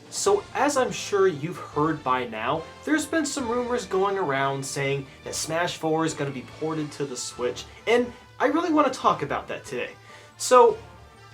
So as I'm sure you've heard by now, there's been some rumors going around saying that Smash 4 is going to be ported to the Switch, and I really want to talk about that today. So,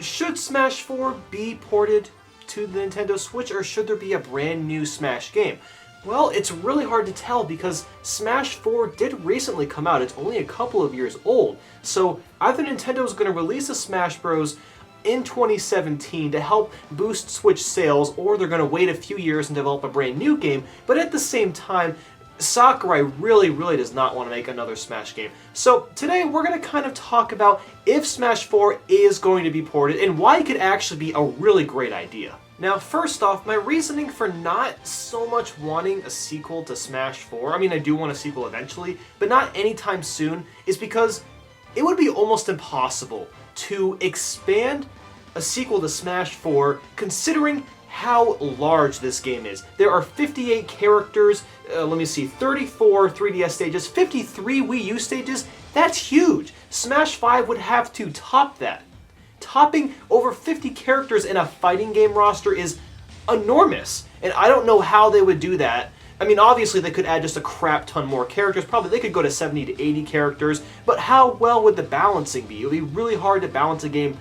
should Smash 4 be ported to the Nintendo Switch, or should there be a brand new Smash game? Well, it's really hard to tell because Smash 4 did recently come out. It's only a couple of years old. So either Nintendo's going to release a Smash Bros. In 2017 to help boost Switch sales, or they're going to wait a few years and develop a brand new game. But at the same time, Sakurai really does not want to make another Smash game. So today we're going to kind of talk about if Smash 4 is going to be ported and why it could actually be a really great idea. Now, first off, my reasoning for not so much wanting a sequel to Smash 4, I mean, I do want a sequel eventually, but not anytime soon, is because it would be almost impossible to expand a sequel to Smash 4 considering how large this game is. There are 58 characters, 34 3DS stages, 53 Wii U stages. That's huge. Smash 5 would have to top that. Topping over 50 characters in a fighting game roster is enormous, and I don't know how they would do that. I mean, obviously they could add just a crap ton more characters. Probably they could go to 70 to 80 characters, but how well would the balancing be? It would be really hard to balance a game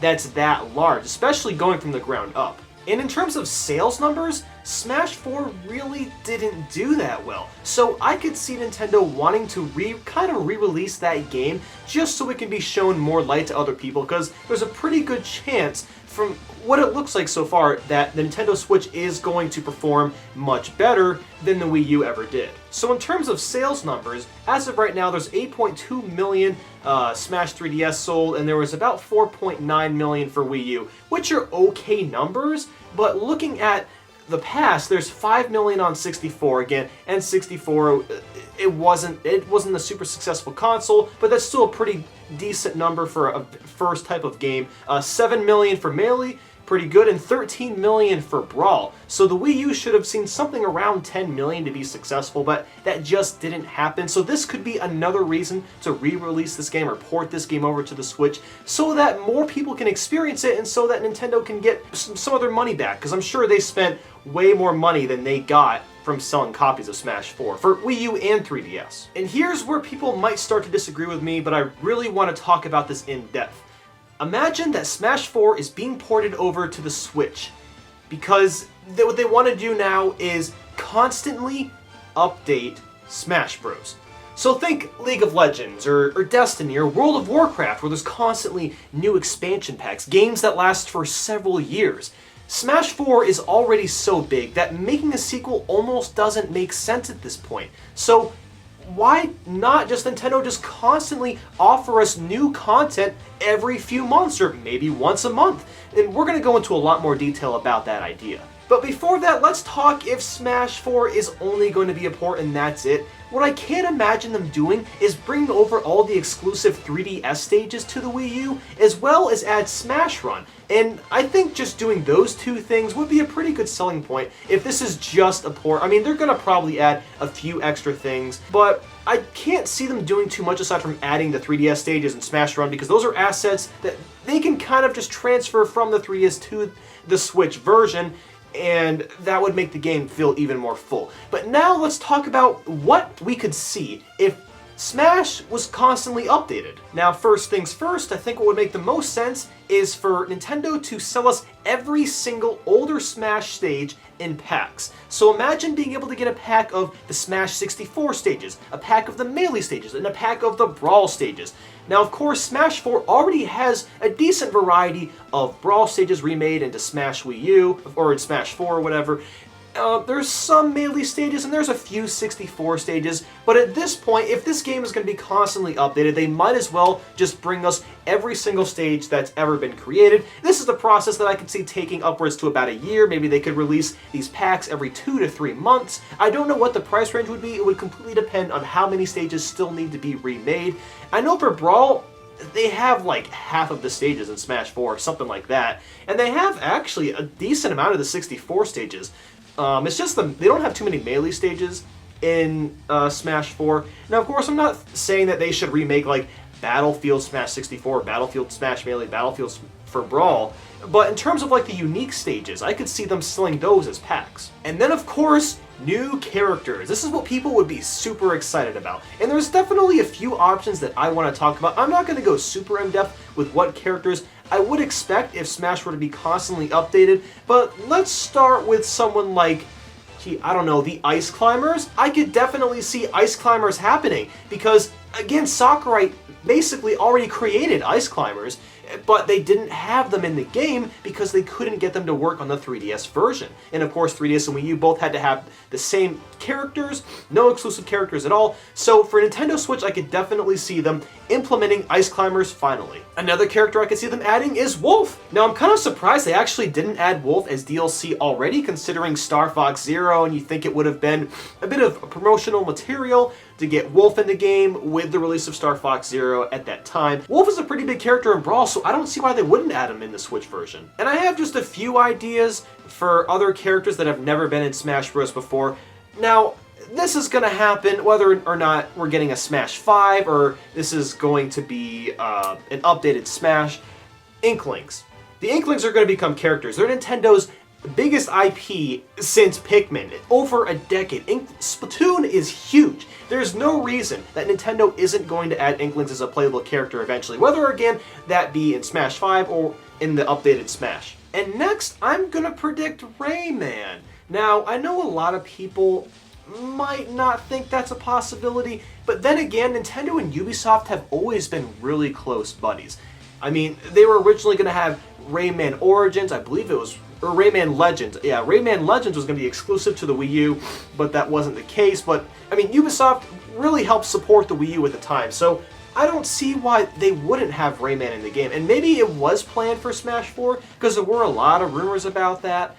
that's that large, especially going from the ground up. And in terms of sales numbers, Smash 4 really didn't do that well. So I could see Nintendo wanting to kind of re-release that game just so it can be shown more light to other people, because there's a pretty good chance from what it looks like so far that the Nintendo Switch is going to perform much better than the Wii U ever did. So in terms of sales numbers, as of right now there's 8.2 million Smash 3DS sold, and there was about 4.9 million for Wii U, which are okay numbers, but looking at the past, there's 5 million on 64 again, and 64, it wasn't a super successful console, but that's still a pretty decent number for a first type of game. 7 million for Melee, pretty good, and 13 million for Brawl. So the Wii U should have seen something around 10 million to be successful, but that just didn't happen. So this could be another reason to re-release this game or port this game over to the Switch so that more people can experience it and so that Nintendo can get some of their money back, because I'm sure they spent way more money than they got from selling copies of Smash 4 for Wii U and 3DS. And here's where people might start to disagree with me, but I really want to talk about this in depth. Imagine that Smash 4 is being ported over to the Switch, because what they want to do now is constantly update Smash Bros. So think League of Legends, or Destiny, or World of Warcraft, where there's constantly new expansion packs, games that last for several years. Smash 4 is already so big that making a sequel almost doesn't make sense at this point. So why not just Nintendo just constantly offer us new content every few months, or maybe once a month? And we're going to go into a lot more detail about that idea. But before that, let's talk if Smash 4 is only going to be a port and that's it. What I can't imagine them doing is bring over all the exclusive 3DS stages to the Wii U, as well as add Smash Run. And I think just doing those two things would be a pretty good selling point if this is just a port. I mean, they're going to probably add a few extra things, but I can't see them doing too much aside from adding the 3DS stages and Smash Run, because those are assets that they can kind of just transfer from the 3DS to the Switch version, and that would make the game feel even more full. But now let's talk about what we could see if Smash was constantly updated. Now, first things first, I think what would make the most sense is for Nintendo to sell us every single older Smash stage in packs. So imagine being able to get a pack of the Smash 64 stages, a pack of the Melee stages, and a pack of the Brawl stages. Now, of course, Smash 4 already has a decent variety of Brawl stages remade into Smash Wii U, or in Smash 4 or whatever. There's some Melee stages and there's a few 64 stages, but at this point, if this game is going to be constantly updated, they might as well just bring us every single stage that's ever been created. This is the process that I could see taking upwards to about a year. Maybe they could release these packs every 2 to 3 months. I don't know what the price range would be. It would completely depend on how many stages still need to be remade. I know for Brawl, they have like half of the stages in Smash 4, something like that, and they have actually a decent amount of the 64 stages. It's just they don't have too many Melee stages in Smash 4. Now, of course, I'm not saying that they should remake like Battlefield Smash 64, Battlefield Smash Melee, Battlefield for Brawl. But in terms of like the unique stages, I could see them selling those as packs. And then of course, new characters. This is what people would be super excited about. And there's definitely a few options that I want to talk about. I'm not going to go super in-depth with what characters I would expect if Smash were to be constantly updated, but let's start with someone like, I don't know, the Ice Climbers. I could definitely see Ice Climbers happening because, again, Sakurai basically already created Ice Climbers, but they didn't have them in the game because they couldn't get them to work on the 3DS version. And of course, 3DS and Wii U both had to have the same characters, no exclusive characters at all. So for Nintendo Switch, I could definitely see them implementing Ice Climbers finally. Another character I could see them adding is Wolf. Now, I'm kind of surprised they actually didn't add Wolf as DLC already, considering Star Fox Zero, and you think it would have been a bit of promotional material to get Wolf in the game with the release of Star Fox Zero at that time. Wolf is a pretty big character in Brawl, so I don't see why they wouldn't add him in the Switch version. And I have just a few ideas for other characters that have never been in Smash Bros. Before. Now, this is going to happen whether or not we're getting a Smash 5 or this is going to be an updated Smash. Inklings. The Inklings are going to become characters. They're Nintendo's biggest IP since Pikmin, over a decade. Splatoon is huge. There's no reason that Nintendo isn't going to add Inklings as a playable character eventually, whether again that be in Smash 5 or in the updated Smash. And next, I'm gonna predict Rayman. Now, I know a lot of people might not think that's a possibility, but then again, Nintendo and Ubisoft have always been really close buddies. I mean, they were originally gonna have Rayman Origins, I believe it was, or Rayman Legends. Yeah, Rayman Legends was going to be exclusive to the Wii U, but that wasn't the case. But, I mean, Ubisoft really helped support the Wii U at the time, so I don't see why they wouldn't have Rayman in the game. And maybe it was planned for Smash 4, because there were a lot of rumors about that,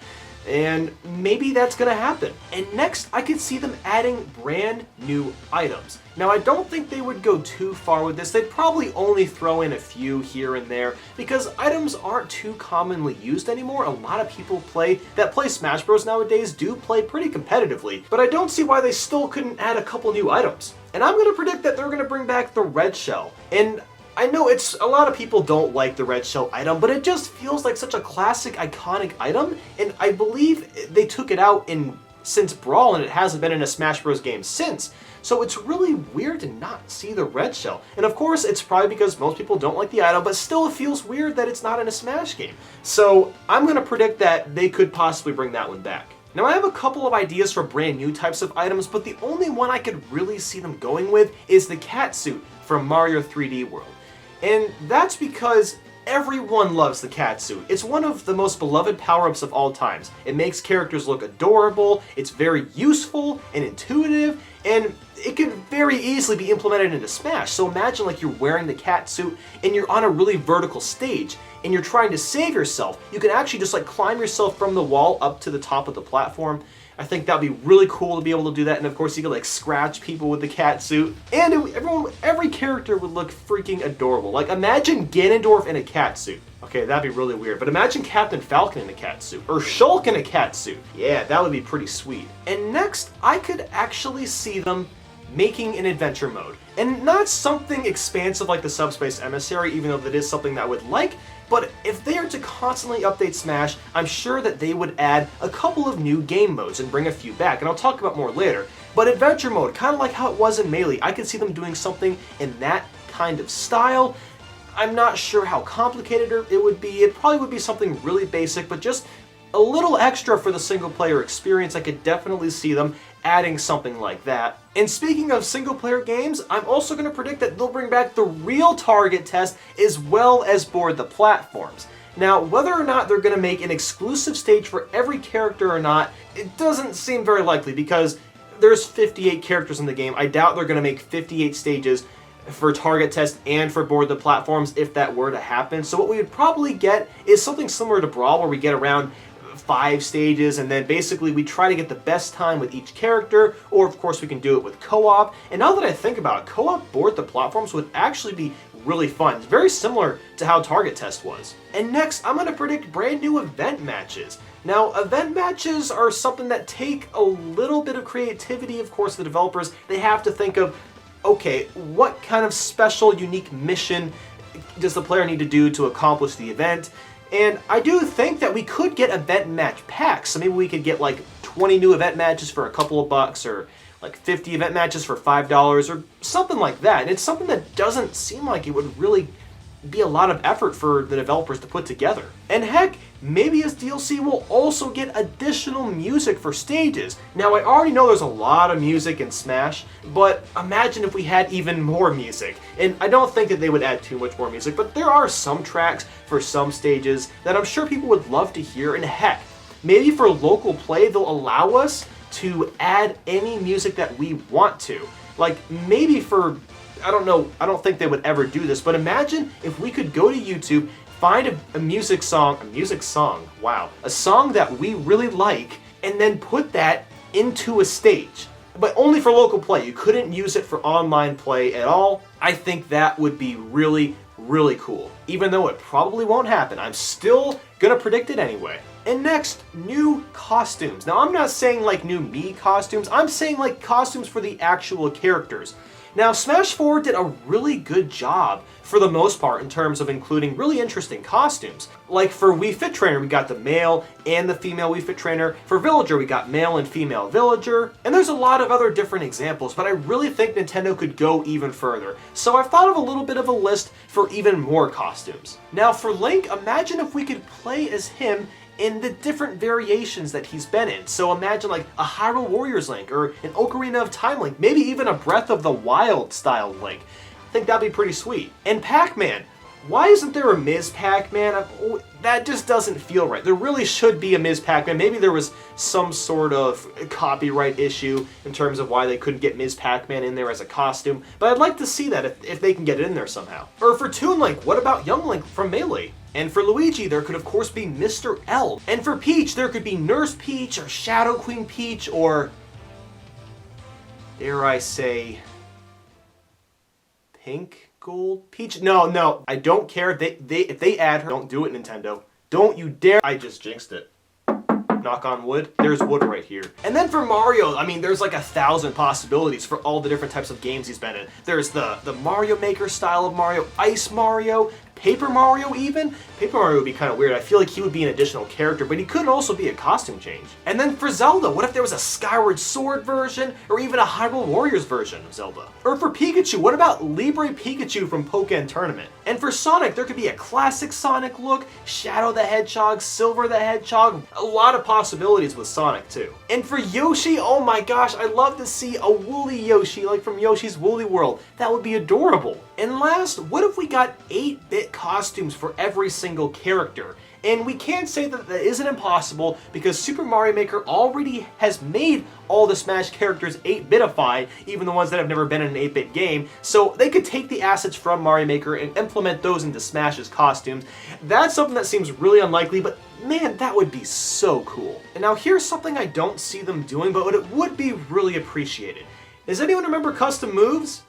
and maybe that's going to happen. And next, I could see them adding brand new items. Now, I don't think they would go too far with this. They'd probably only throw in a few here and there because items aren't too commonly used anymore. A lot of people that play Smash Bros. Nowadays do play pretty competitively, but I don't see why they still couldn't add a couple new items. And I'm going to predict that they're going to bring back the red shell. And I know a lot of people don't like the red shell item, but it just feels like such a classic, iconic item, and I believe they took it out since Brawl, and it hasn't been in a Smash Bros. Game since. So it's really weird to not see the red shell. And of course, it's probably because most people don't like the item, but still it feels weird that it's not in a Smash game. So I'm going to predict that they could possibly bring that one back. Now, I have a couple of ideas for brand new types of items, but the only one I could really see them going with is the cat suit from Mario 3D World. And that's because everyone loves the cat suit. It's one of the most beloved power-ups of all times. It makes characters look adorable, it's very useful and intuitive, and it can very easily be implemented into Smash. So imagine like you're wearing the cat suit and you're on a really vertical stage and you're trying to save yourself. You can actually just like climb yourself from the wall up to the top of the platform. I think that'd be really cool to be able to do that, and of course you could like scratch people with the cat suit, and every character would look freaking adorable. Like imagine Ganondorf in a cat suit. Okay, that'd be really weird, but imagine Captain Falcon in a cat suit, or Shulk in a cat suit. Yeah, that would be pretty sweet. And next, I could actually see them making an adventure mode. And not something expansive like the Subspace Emissary, even though that is something that I would like, but if they are to constantly update Smash, I'm sure that they would add a couple of new game modes and bring a few back, and I'll talk about more later. But adventure mode, kind of like how it was in Melee, I could see them doing something in that kind of style. I'm not sure how complicated it would be. It probably would be something really basic, but just a little extra for the single player experience. I could definitely see them adding something like that. And speaking of single player games, I'm also going to predict that they'll bring back the real target test as well as board the platforms. Now, whether or not they're going to make an exclusive stage for every character or not, it doesn't seem very likely because there's 58 characters in the game. I doubt they're going to make 58 stages for target test and for board the platforms if that were to happen. So what we would probably get is something similar to Brawl, where we get around 5 stages, and then basically we try to get the best time with each character, or of course we can do it with co-op. And now that I think about it, co-op board the platforms would actually be really fun. It's very similar to how Target Test was. And next, I'm going to predict brand new event matches. Now, event matches are something that take a little bit of creativity. Of course, the developers, they have to think of okay, what kind of special, unique mission does the player need to do to accomplish the event? And I do think that we could get event match packs. So maybe we could get like 20 new event matches for a couple of bucks, or like 50 event matches for $5, or something like that. And it's something that doesn't seem like it would really be a lot of effort for the developers to put together. And heck, maybe as DLC we'll also get additional music for stages. Now I already know there's a lot of music in Smash, but imagine if we had even more music. And I don't think that they would add too much more music, but there are some tracks for some stages that I'm sure people would love to hear. And heck, maybe for local play they'll allow us to add any music that we want to. Like maybe for, I don't know, I don't think they would ever do this, but imagine if we could go to YouTube, find a music song, wow, a song that we really like, and then put that into a stage. But only for local play. You couldn't use it for online play at all. I think that would be really, really cool. Even though it probably won't happen, I'm still gonna predict it anyway. And next, new costumes. Now I'm not saying like new Mii costumes, I'm saying like costumes for the actual characters. Now, Smash 4 did a really good job, for the most part, in terms of including really interesting costumes. Like for Wii Fit Trainer, we got the male and the female Wii Fit Trainer. For Villager, we got male and female Villager. And there's a lot of other different examples, but I really think Nintendo could go even further. So I've thought of a little bit of a list for even more costumes. Now for Link, imagine if we could play as him in the different variations that he's been in. So imagine like a Hyrule Warriors Link, or an Ocarina of Time Link, maybe even a Breath of the Wild style Link. I think that'd be pretty sweet. And Pac-Man. Why isn't there a Ms. Pac-Man? That just doesn't feel right. There really should be a Ms. Pac-Man. Maybe there was some sort of copyright issue in terms of why they couldn't get Ms. Pac-Man in there as a costume, but I'd like to see that if they can get it in there somehow. Or for Toon Link, what about Young Link from Melee? And for Luigi, there could of course be Mr. L. And for Peach, there could be Nurse Peach, or Shadow Queen Peach, or, dare I say, Pink Gold Peach? No, I don't care if they add her. Don't do it, Nintendo. Don't you dare. I just jinxed it. Knock on wood. There's wood right here. And then for Mario, I mean, there's like 1,000 possibilities for all the different types of games he's been in. There's the Mario Maker style of Mario, Ice Mario, Paper Mario even. Paper Mario would be kind of weird. I feel like he would be an additional character, but he could also be a costume change. And then for Zelda, what if there was a Skyward Sword version, or even a Hyrule Warriors version of Zelda? Or for Pikachu, what about Libre Pikachu from Pokken Tournament? And for Sonic, there could be a classic Sonic look, Shadow the Hedgehog, Silver the Hedgehog, a lot of possibilities with Sonic too. And for Yoshi, oh my gosh, I'd love to see a woolly Yoshi, like from Yoshi's Woolly World. That would be adorable. And last, what if we got 8-bit costumes for every single character? And we can't say that that isn't impossible, because Super Mario Maker already has made all the Smash characters 8-bitified, even the ones that have never been in an 8-bit game, so they could take the assets from Mario Maker and implement those into Smash's costumes. That's something that seems really unlikely, but man, that would be so cool. And now here's something I don't see them doing, but it would be really appreciated. Does anyone remember custom moves?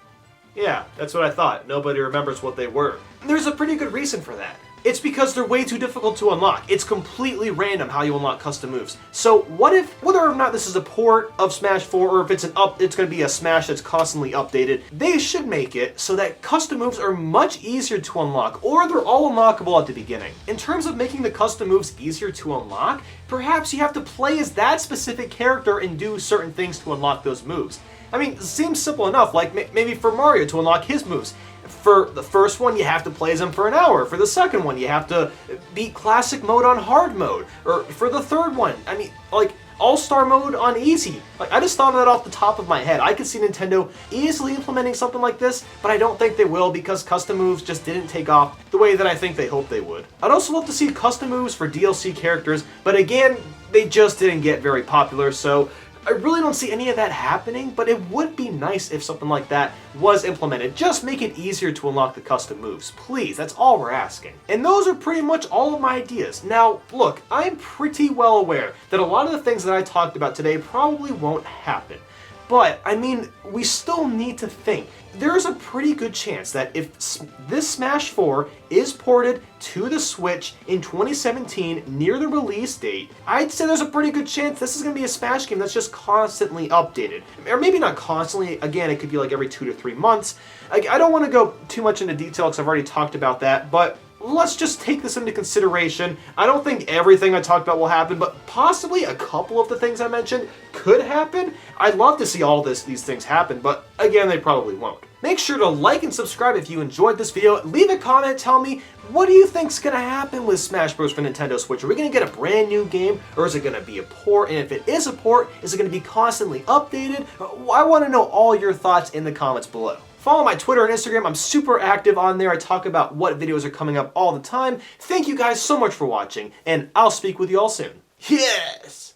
Yeah, that's what I thought. Nobody remembers what they were. And there's a pretty good reason for that. It's because they're way too difficult to unlock. It's completely random how you unlock custom moves. So what if, whether or not this is a port of Smash 4, or if it's it's going to be a Smash that's constantly updated, they should make it so that custom moves are much easier to unlock, or they're all unlockable at the beginning. In terms of making the custom moves easier to unlock, perhaps you have to play as that specific character and do certain things to unlock those moves. I mean, it seems simple enough, like maybe for Mario to unlock his moves. For the first one, you have to play as him for an hour. For the second one, you have to beat classic mode on hard mode. Or for the third one, I mean, like, all-star mode on easy. Like, I just thought of that off the top of my head. I could see Nintendo easily implementing something like this, but I don't think they will, because custom moves just didn't take off the way that I think they hoped they would. I'd also love to see custom moves for DLC characters, but again, they just didn't get very popular, so I really don't see any of that happening, but it would be nice if something like that was implemented. Just make it easier to unlock the custom moves, please. That's all we're asking. And those are pretty much all of my ideas. Now, look, I'm pretty well aware that a lot of the things that I talked about today probably won't happen. But, I mean, we still need to think. There's a pretty good chance that if this Smash 4 is ported to the Switch in 2017 near the release date, I'd say there's a pretty good chance this is going to be a Smash game that's just constantly updated. Or maybe not constantly, again, it could be like every 2 to 3 months. I don't want to go too much into detail because I've already talked about that, but let's just take this into consideration. I don't think everything I talked about will happen, but possibly a couple of the things I mentioned could happen. I'd love to see all these things happen, but again, they probably won't. Make sure to like and subscribe if you enjoyed this video. Leave a comment, tell me, what do you think's gonna happen with Smash Bros. For Nintendo Switch? Are we gonna get a brand new game, or is it gonna be a port? And if it is a port, is it gonna be constantly updated? I wanna know all your thoughts in the comments below. Follow my Twitter and Instagram. I'm super active on there. I talk about what videos are coming up all the time. Thank you guys so much for watching, and I'll speak with you all soon. Yes!